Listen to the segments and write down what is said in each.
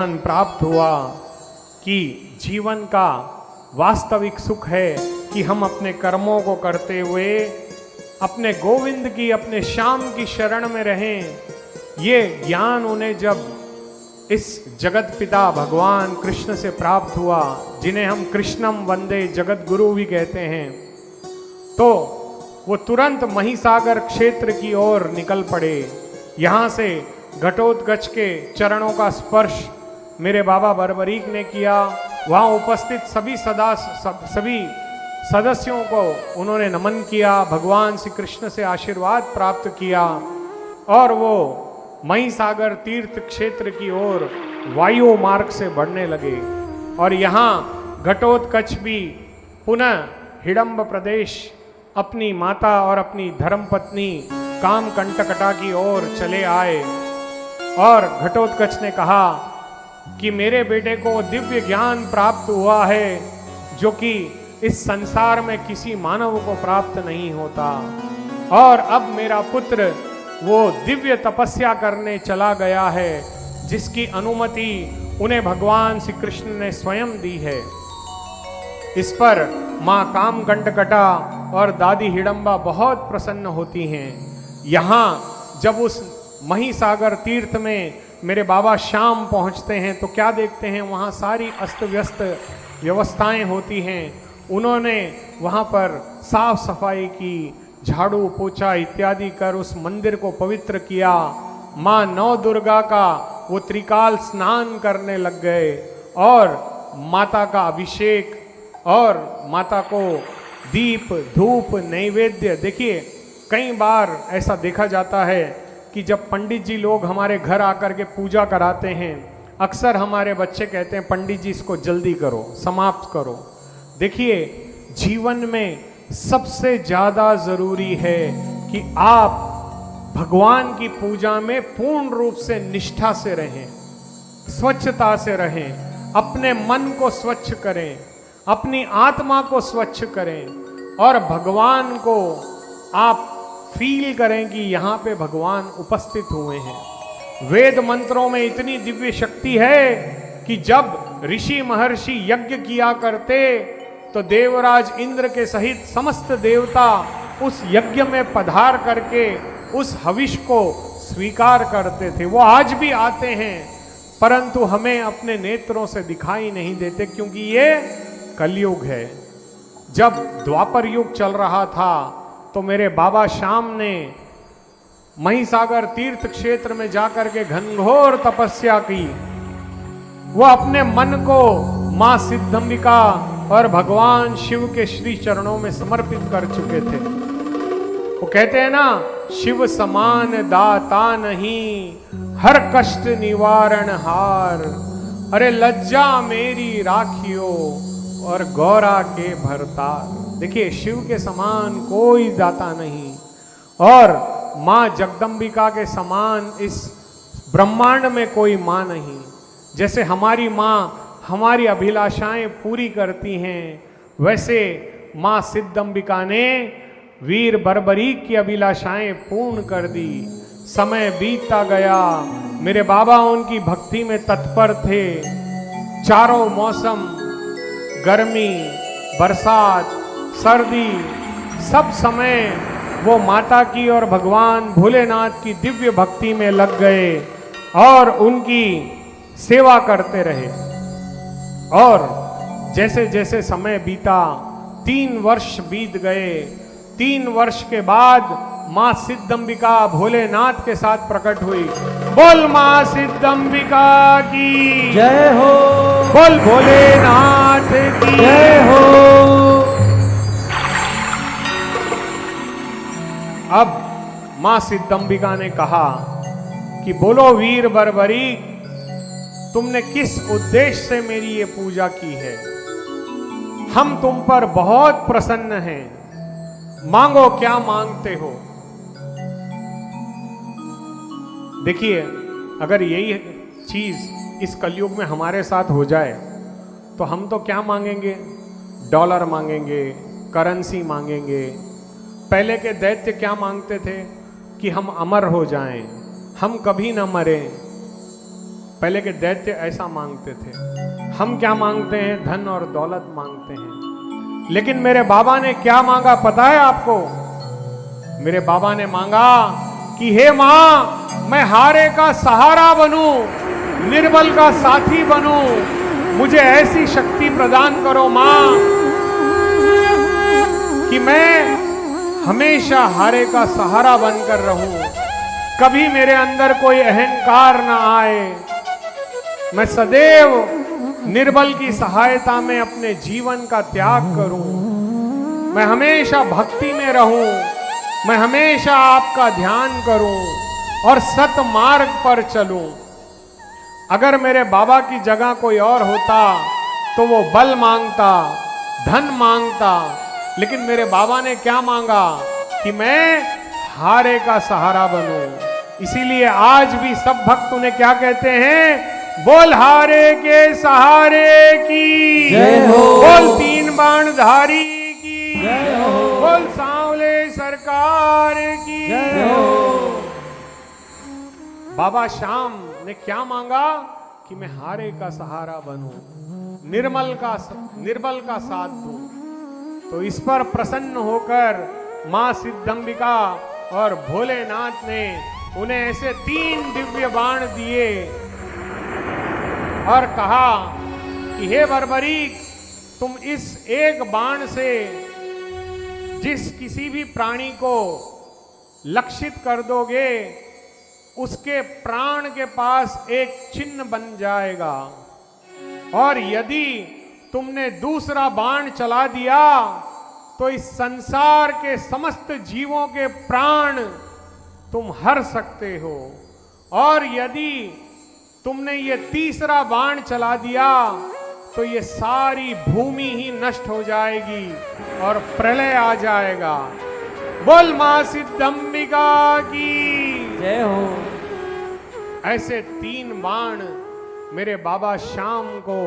प्राप्त हुआ कि जीवन का वास्तविक सुख है कि हम अपने कर्मों को करते हुए अपने गोविंद की, अपने श्याम की शरण में रहें। ये ज्ञान उन्हें जब इस जगत पिता भगवान कृष्ण से प्राप्त हुआ, जिन्हें हम कृष्णम वंदे जगत गुरु भी कहते हैं, तो वो तुरंत महिसागर क्षेत्र की ओर निकल पड़े। यहाँ से घटोत्कच के चरणों का स्पर्श मेरे बाबा बरबरीक ने किया। वहाँ उपस्थित सभी सदस्यों को उन्होंने नमन किया, भगवान श्री कृष्ण से आशीर्वाद प्राप्त किया और वो महिसागर तीर्थ क्षेत्र की ओर वायु मार्ग से बढ़ने लगे। और यहाँ घटोत्कच भी पुनः हिडंब प्रदेश अपनी माता और अपनी धर्मपत्नी कामकंटकटा की ओर चले आए। और घटोत्कच ने कहा कि मेरे बेटे को दिव्य ज्ञान प्राप्त हुआ है जो कि इस संसार में किसी मानव को प्राप्त नहीं होता, और अब मेरा पुत्र वो दिव्य तपस्या करने चला गया है जिसकी अनुमति उन्हें भगवान श्री कृष्ण ने स्वयं दी है। इस पर माँ कामकंटकटा और दादी हिडंबा बहुत प्रसन्न होती हैं। यहाँ जब उस महिसागर तीर्थ में मेरे बाबा श्याम पहुँचते हैं तो क्या देखते हैं, वहाँ सारी अस्त व्यस्त व्यवस्थाएं होती हैं। उन्होंने वहाँ पर साफ सफाई की, झाड़ू पोछा इत्यादि कर उस मंदिर को पवित्र किया। माँ नौ दुर्गा का वो त्रिकाल स्नान करने लग गए और माता का अभिषेक और माता को दीप धूप नैवेद्य। देखिए कई बार ऐसा देखा जाता है कि जब पंडित जी लोग हमारे घर आकर के पूजा कराते हैं, अक्सर हमारे बच्चे कहते हैं पंडित जी इसको जल्दी करो, समाप्त करो। देखिए जीवन में सबसे ज्यादा जरूरी है कि आप भगवान की पूजा में पूर्ण रूप से निष्ठा से रहें, स्वच्छता से रहें, अपने मन को स्वच्छ करें, अपनी आत्मा को स्वच्छ करें और भगवान को आप फील करें कि यहाँ पे भगवान उपस्थित हुए हैं। वेद मंत्रों में इतनी दिव्य शक्ति है कि जब ऋषि महर्षि यज्ञ किया करते तो देवराज इंद्र के सहित समस्त देवता उस यज्ञ में पधार करके उस हविष को स्वीकार करते थे। वो आज भी आते हैं परंतु हमें अपने नेत्रों से दिखाई नहीं देते क्योंकि ये कलयुग है। जब द्वापर युग चल रहा था तो मेरे बाबा श्याम ने महिसागर तीर्थ क्षेत्र में जाकर के घनघोर तपस्या की। वो अपने मन को मां सिद्धंबिका और भगवान शिव के श्री चरणों में समर्पित कर चुके थे। वो कहते हैं ना, शिव समान दाता नहीं, हर कष्ट निवारण हार, अरे लज्जा मेरी राखियो और गौरा के भरतार। देखिए शिव के समान कोई दाता नहीं और माँ जगदम्बिका के समान इस ब्रह्मांड में कोई माँ नहीं। जैसे हमारी माँ हमारी अभिलाषाएं पूरी करती हैं, वैसे माँ सिद्धंबिका ने वीर बरबरीक की अभिलाषाएं पूर्ण कर दी। समय बीतता गया, मेरे बाबा उनकी भक्ति में तत्पर थे। चारों मौसम, गर्मी, बरसात, सर्दी, सब समय वो माता की और भगवान भोलेनाथ की दिव्य भक्ति में लग गए और उनकी सेवा करते रहे। और जैसे जैसे समय बीता, 3 वर्ष बीत गए। 3 वर्ष के बाद माँ सिद्धंबिका भोलेनाथ के साथ प्रकट हुई। बोल माँ सिद्धंबिका की जय हो, बोल भोलेनाथ की जय हो। अब मां सिद्धंबिका ने कहा कि बोलो वीर बरबरीक, तुमने किस उद्देश्य से मेरी ये पूजा की है? हम तुम पर बहुत प्रसन्न हैं, मांगो क्या मांगते हो। देखिए अगर यही चीज इस कलयुग में हमारे साथ हो जाए तो हम तो क्या मांगेंगे? डॉलर मांगेंगे, करेंसी मांगेंगे। पहले के दैत्य क्या मांगते थे कि हम अमर हो जाएं, हम कभी ना मरें। पहले के दैत्य ऐसा मांगते थे। हम क्या मांगते हैं? धन और दौलत मांगते हैं। लेकिन मेरे बाबा ने क्या मांगा पता है आपको? मेरे बाबा ने मांगा कि हे मां, मैं हारे का सहारा बनूं, निर्बल का साथी बनूं, मुझे ऐसी शक्ति प्रदान करो मां कि मैं हमेशा हारे का सहारा बनकर रहूं, कभी मेरे अंदर कोई अहंकार ना आए, मैं सदैव निर्बल की सहायता में अपने जीवन का त्याग करूं, मैं हमेशा भक्ति में रहूं, मैं हमेशा आपका ध्यान करूं और सत मार्ग पर चलूं। अगर मेरे बाबा की जगह कोई और होता तो वो बल मांगता, धन मांगता, लेकिन मेरे बाबा ने क्या मांगा? कि मैं हारे का सहारा बनूं। इसीलिए आज भी सब भक्त उन्हें क्या कहते हैं? बोल हारे के सहारे की जय हो, बोल तीन बाण धारी की जय हो, बोल सांवले सरकार की जय हो। बाबा श्याम ने क्या मांगा? कि मैं हारे का सहारा बनूं, निर्बल का साथ दूं। तो इस पर प्रसन्न होकर मां सिद्धंबिका और भोलेनाथ ने उन्हें ऐसे 3 दिव्य बाण दिए और कहा कि हे बर्बरीक, तुम इस एक बाण से जिस किसी भी प्राणी को लक्षित कर दोगे उसके प्राण के पास एक चिन्ह बन जाएगा, और यदि तुमने दूसरा बाण चला दिया तो इस संसार के समस्त जीवों के प्राण तुम हर सकते हो, और यदि तुमने ये तीसरा बाण चला दिया तो ये सारी भूमि ही नष्ट हो जाएगी और प्रलय आ जाएगा। बोल मां सिद्धंबिका की जय हो। ऐसे 3 बाण मेरे बाबा श्याम को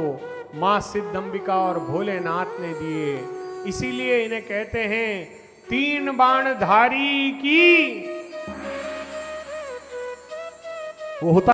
मां सिद्धंबिका और भोलेनाथ ने दिए। इसीलिए इन्हें कहते हैं 3 बाण धारी की। वो होता